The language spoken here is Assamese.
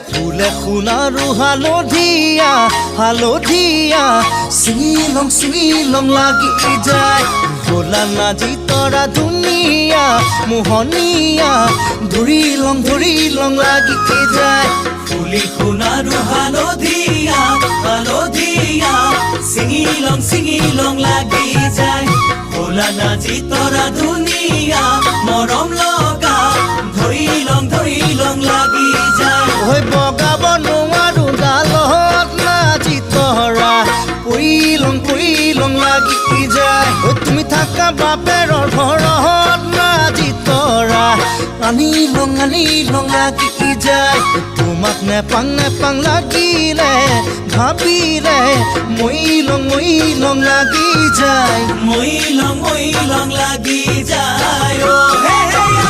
ফুলে শুনাৰো হালধীয়া হালধীয়া চিঙিলং লাগি যায় ভোলা নাজি তৰা ধুনীয়া মোহনীয়া ধৰিলং লাগি যায় ফুলি শুনাৰো হালধীয়া হালধীয়া চিঙিলং লাগি যায় ভোলা নাজি তৰা ধুনীয়া মৰম লগা ধৰিলং লাগি যায় বগাব নোৱাৰো ডালত নাজি তৰা পৰিলং লাগি যায় তুমি থাকা বাপেৰৰ ঘৰত নাজি তৰা আনিলং লাগি যায় তোমাক নেপাং লাগিলে ভাবিলে মইলং লাগি যায় মইলং লাগি যায়